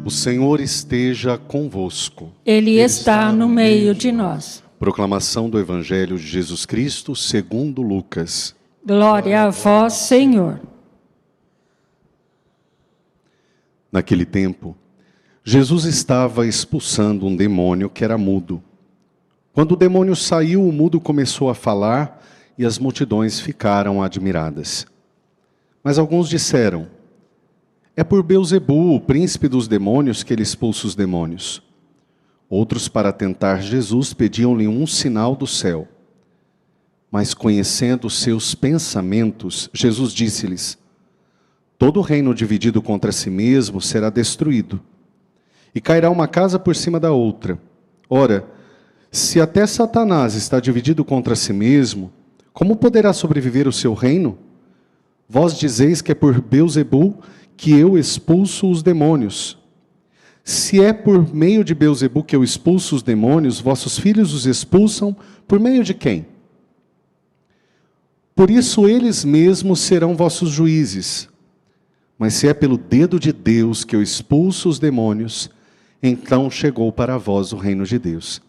O Senhor esteja convosco. Ele está no meio de nós. Proclamação do Evangelho de Jesus Cristo segundo Lucas. Glória a vós, Senhor. Naquele tempo, Jesus estava expulsando um demônio que era mudo. Quando o demônio saiu, o mudo começou a falar e as multidões ficaram admiradas. Mas alguns disseram: é por Beelzebu, o príncipe dos demônios, que ele expulsa os demônios. Outros, para tentar Jesus, pediam-lhe um sinal do céu. Mas conhecendo seus pensamentos, Jesus disse-lhes: todo reino dividido contra si mesmo será destruído, e cairá uma casa por cima da outra. Ora, se até Satanás está dividido contra si mesmo, como poderá sobreviver o seu reino? Vós dizeis que é por Beelzebu que eu expulso os demônios. Se é por meio de Beelzebu que eu expulso os demônios, vossos filhos os expulsam por meio de quem? Por isso eles mesmos serão vossos juízes. Mas se é pelo dedo de Deus que eu expulso os demônios, então chegou para vós o reino de Deus.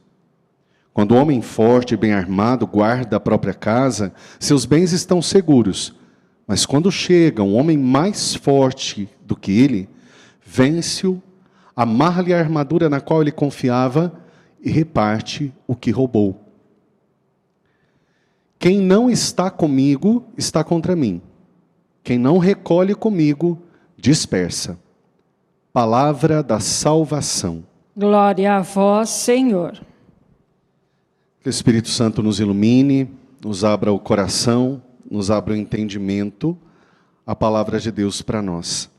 Quando o homem forte e bem armado guarda a própria casa, seus bens estão seguros. Mas quando chega um homem mais forte do que ele, vence-o, amarra-lhe a armadura na qual ele confiava e reparte o que roubou. Quem não está comigo, está contra mim. Quem não recolhe comigo, dispersa. Palavra da salvação. Glória a vós, Senhor. Que o Espírito Santo nos ilumine, nos abra o coração, nos abra o entendimento, a palavra de Deus para nós.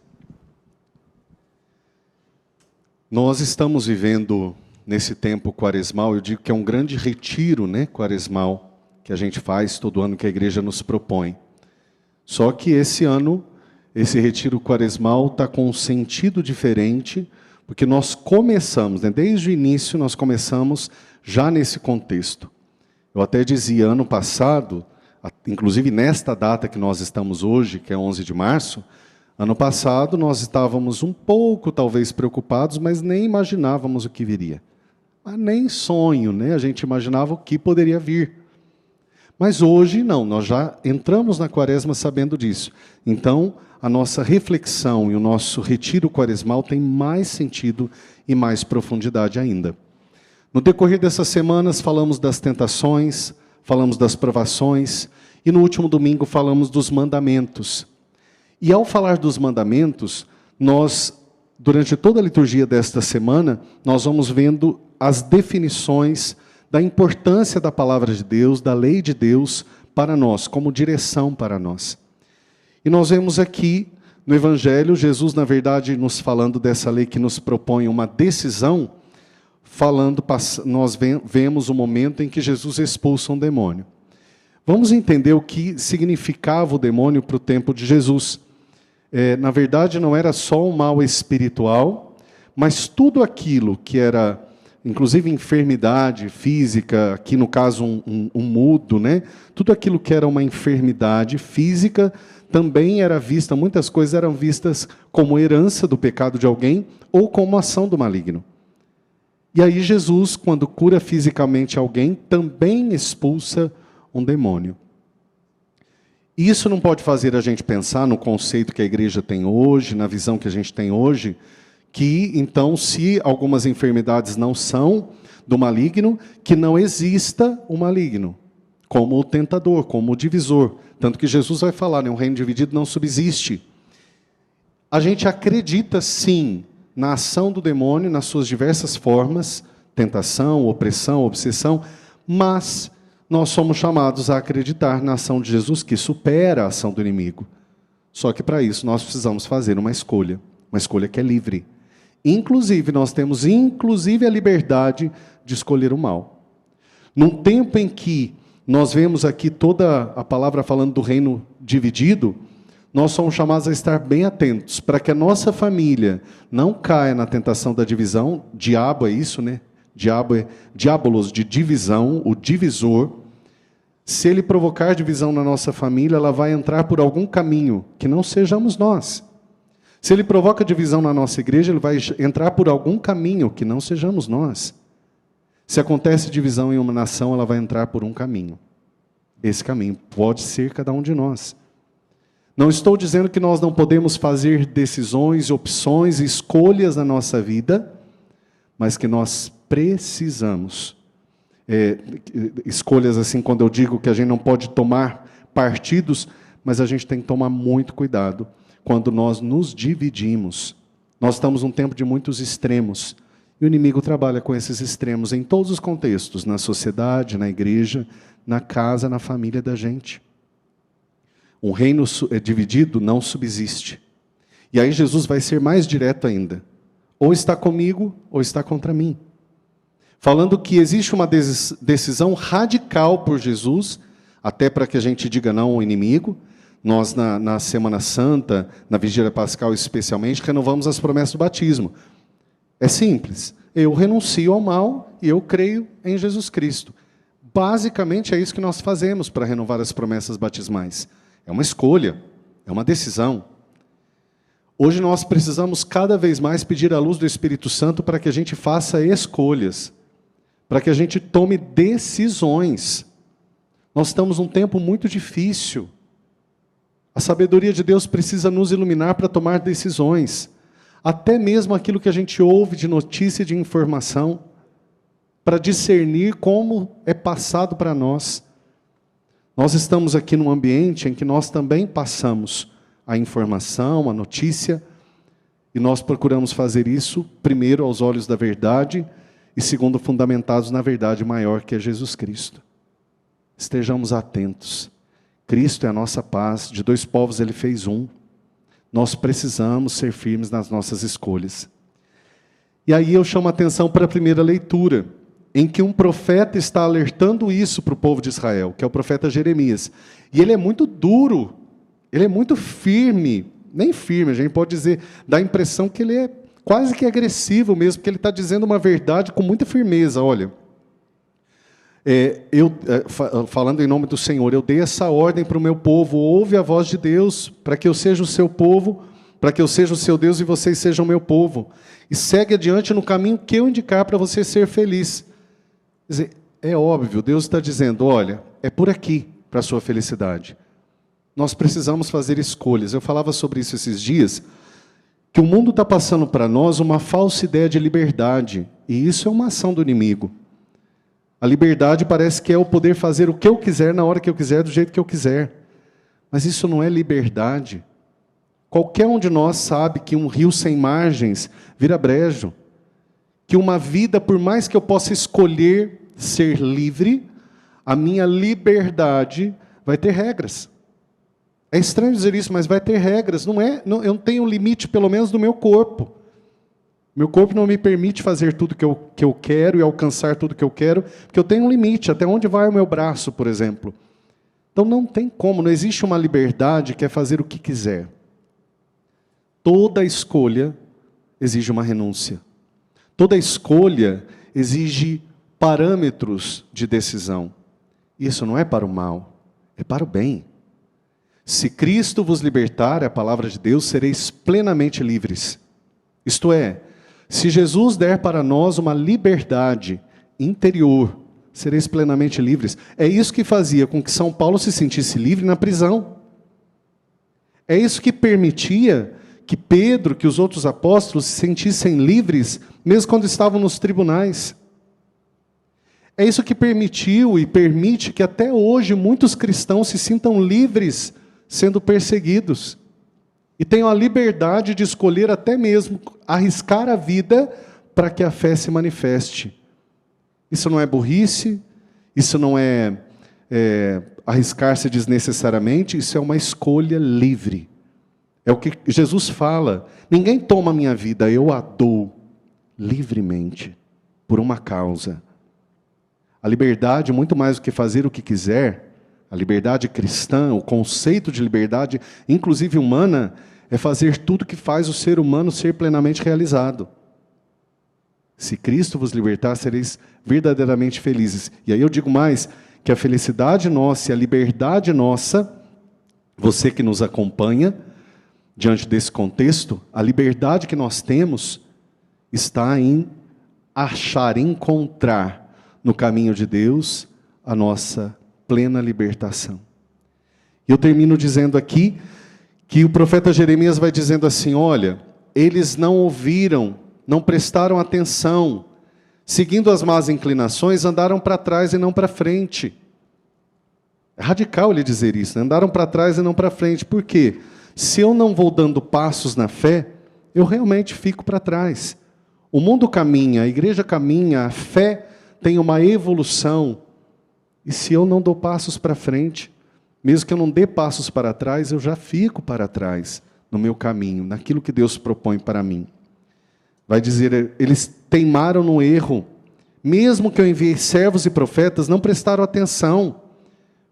Nós estamos vivendo nesse tempo quaresmal, eu digo que é um grande retiro, quaresmal, que a gente faz todo ano, que a igreja nos propõe. Só que esse ano, esse retiro quaresmal está com um sentido diferente, porque nós começamos, desde o início nós começamos já nesse contexto. Eu até dizia, ano passado, inclusive nesta data que nós estamos hoje, que é 11 de março, ano passado nós estávamos um pouco, talvez, preocupados, mas nem imaginávamos o que viria. Nem sonho, a gente imaginava o que poderia vir. Mas hoje não, nós já entramos na quaresma sabendo disso. Então, a nossa reflexão e o nosso retiro quaresmal tem mais sentido e mais profundidade ainda. No decorrer dessas semanas falamos das tentações, falamos das provações, e no último domingo falamos dos mandamentos. E ao falar dos mandamentos, nós, durante toda a liturgia desta semana, nós vamos vendo as definições da importância da palavra de Deus, da lei de Deus para nós, como direção para nós. E nós vemos aqui no Evangelho, Jesus, na verdade, nos falando dessa lei que nos propõe uma decisão, nós vemos o momento em que Jesus expulsa um demônio. Vamos entender o que significava o demônio para o tempo de Jesus. Na verdade, não era só um mal espiritual, mas tudo aquilo que era, inclusive enfermidade física, aqui no caso um mudo, tudo aquilo que era uma enfermidade física, também era vista, muitas coisas eram vistas como herança do pecado de alguém ou como ação do maligno. E aí Jesus, quando cura fisicamente alguém, também expulsa um demônio. Isso não pode fazer a gente pensar no conceito que a igreja tem hoje, na visão que a gente tem hoje, que então, se algumas enfermidades não são do maligno, que não exista o maligno, como o tentador, como o divisor. Tanto que Jesus vai falar, um reino dividido não subsiste. A gente acredita sim na ação do demônio, nas suas diversas formas, tentação, opressão, obsessão, mas nós somos chamados a acreditar na ação de Jesus, que supera a ação do inimigo. Só que para isso nós precisamos fazer uma escolha que é livre. Inclusive, nós temos a liberdade de escolher o mal. Num tempo em que nós vemos aqui toda a palavra falando do reino dividido, nós somos chamados a estar bem atentos, para que a nossa família não caia na tentação da divisão. Diabo é isso, Diabo é diabolos, de divisão, o divisor. Se ele provocar divisão na nossa família, ela vai entrar por algum caminho que não sejamos nós. Se ele provoca divisão na nossa igreja, ele vai entrar por algum caminho que não sejamos nós. Se acontece divisão em uma nação, ela vai entrar por um caminho. Esse caminho pode ser cada um de nós. Não estou dizendo que nós não podemos fazer decisões, opções, escolhas na nossa vida, mas que nós precisamos. Escolhas assim, quando eu digo que a gente não pode tomar partidos, mas a gente tem que tomar muito cuidado quando nós nos dividimos. Nós estamos num tempo de muitos extremos. E o inimigo trabalha com esses extremos em todos os contextos, na sociedade, na igreja, na casa, na família da gente. Um reino dividido não subsiste. E aí Jesus vai ser mais direto ainda. Ou está comigo, ou está contra mim. Falando que existe uma decisão radical por Jesus, até para que a gente diga não ao inimigo. Nós, na Semana Santa, na Vigília Pascal especialmente, renovamos as promessas do batismo. É simples. Eu renuncio ao mal e eu creio em Jesus Cristo. Basicamente é isso que nós fazemos para renovar as promessas batismais. É uma escolha, é uma decisão. Hoje nós precisamos cada vez mais pedir a luz do Espírito Santo para que a gente faça escolhas, para que a gente tome decisões. Nós estamos num tempo muito difícil. A sabedoria de Deus precisa nos iluminar para tomar decisões. Até mesmo aquilo que a gente ouve de notícia e de informação, para discernir como é passado para nós. Nós estamos aqui num ambiente em que nós também passamos a informação, a notícia, e nós procuramos fazer isso, primeiro, aos olhos da verdade, e segundo, fundamentados na verdade maior que é Jesus Cristo. Estejamos atentos. Cristo é a nossa paz, de dois povos Ele fez um. Nós precisamos ser firmes nas nossas escolhas. E aí eu chamo a atenção para a primeira leitura, em que um profeta está alertando isso para o povo de Israel, que é o profeta Jeremias. E ele é muito duro, ele é muito firme, nem firme, a gente pode dizer, dá a impressão que ele é quase que agressivo mesmo, porque ele está dizendo uma verdade com muita firmeza. Olha, falando em nome do Senhor, eu dei essa ordem para o meu povo, ouve a voz de Deus, para que eu seja o seu povo, para que eu seja o seu Deus e vocês sejam o meu povo. E segue adiante no caminho que eu indicar para você ser feliz. Quer dizer, é óbvio, Deus está dizendo, olha, é por aqui para a sua felicidade. Nós precisamos fazer escolhas. Eu falava sobre isso esses dias, que o mundo está passando para nós uma falsa ideia de liberdade. E isso é uma ação do inimigo. A liberdade parece que é o poder fazer o que eu quiser, na hora que eu quiser, do jeito que eu quiser. Mas isso não é liberdade. Qualquer um de nós sabe que um rio sem margens vira brejo. Que uma vida, por mais que eu possa escolher ser livre, a minha liberdade vai ter regras. É estranho dizer isso, mas vai ter regras. Eu não tenho limite, pelo menos, do meu corpo. Meu corpo não me permite fazer tudo que eu quero e alcançar tudo que eu quero, porque eu tenho um limite, até onde vai o meu braço, por exemplo. Então não tem como, não existe uma liberdade que é fazer o que quiser. Toda escolha exige uma renúncia. Toda escolha exige parâmetros de decisão. Isso não é para o mal, é para o bem. Se Cristo vos libertar, é a palavra de Deus, sereis plenamente livres. Isto é, se Jesus der para nós uma liberdade interior, sereis plenamente livres. É isso que fazia com que São Paulo se sentisse livre na prisão. É isso que permitia que Pedro, que os outros apóstolos se sentissem livres, mesmo quando estavam nos tribunais. É isso que permitiu e permite que até hoje muitos cristãos se sintam livres sendo perseguidos. E tenham a liberdade de escolher até mesmo arriscar a vida para que a fé se manifeste. Isso não é burrice, isso não é arriscar-se desnecessariamente, isso é uma escolha livre. É o que Jesus fala. Ninguém toma a minha vida, eu a dou livremente, por uma causa. A liberdade, muito mais do que fazer o que quiser, a liberdade cristã, o conceito de liberdade, inclusive humana, é fazer tudo que faz o ser humano ser plenamente realizado. Se Cristo vos libertar, sereis verdadeiramente felizes. E aí eu digo mais, que a felicidade nossa e a liberdade nossa, você que nos acompanha, diante desse contexto, a liberdade que nós temos está em encontrar no caminho de Deus a nossa plena libertação. E eu termino dizendo aqui que o profeta Jeremias vai dizendo assim: olha, eles não ouviram, não prestaram atenção, seguindo as más inclinações, andaram para trás e não para frente. É radical ele dizer isso, né? Andaram para trás e não para frente. Por quê? Se eu não vou dando passos na fé, eu realmente fico para trás. O mundo caminha, a igreja caminha, a fé tem uma evolução. E se eu não dou passos para frente, mesmo que eu não dê passos para trás, eu já fico para trás no meu caminho, naquilo que Deus propõe para mim. Vai dizer, eles teimaram no erro. Mesmo que eu enviei servos e profetas, não prestaram atenção.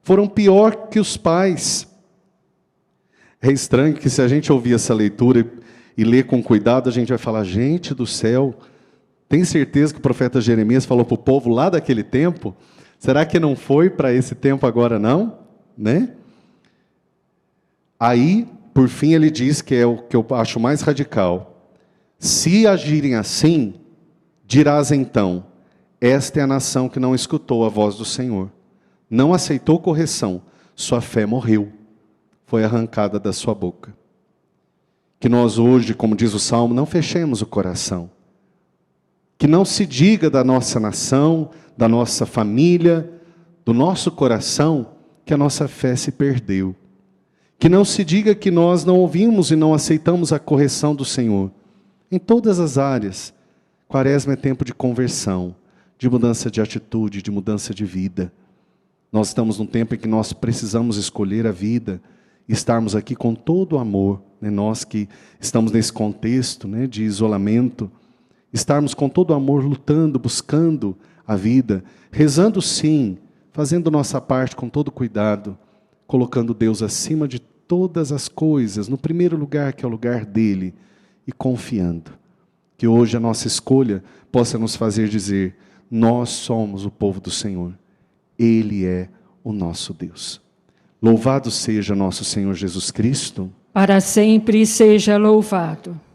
Foram pior que os pais. É estranho que se a gente ouvir essa leitura e ler com cuidado, a gente vai falar, gente do céu, tem certeza que o profeta Jeremias falou para o povo lá daquele tempo? Será que não foi para esse tempo agora não? Né? Aí, por fim, ele diz que é o que eu acho mais radical. Se agirem assim, dirás então, esta é a nação que não escutou a voz do Senhor, não aceitou correção, sua fé morreu, foi arrancada da sua boca. Que nós hoje, como diz o Salmo, não fechemos o coração. Que não se diga da nossa nação, da nossa família, do nosso coração, que a nossa fé se perdeu. Que não se diga que nós não ouvimos e não aceitamos a correção do Senhor. Em todas as áreas, Quaresma é tempo de conversão, de mudança de atitude, de mudança de vida. Nós estamos num tempo em que nós precisamos escolher a vida, estarmos aqui com todo o amor, né? Nós que estamos nesse contexto, né, de isolamento, estarmos com todo o amor lutando, buscando a vida, rezando sim, fazendo nossa parte com todo cuidado, colocando Deus acima de todas as coisas, no primeiro lugar, que é o lugar dele, e confiando. Que hoje a nossa escolha possa nos fazer dizer, nós somos o povo do Senhor, Ele é o nosso Deus. Louvado seja nosso Senhor Jesus Cristo. Para sempre seja louvado.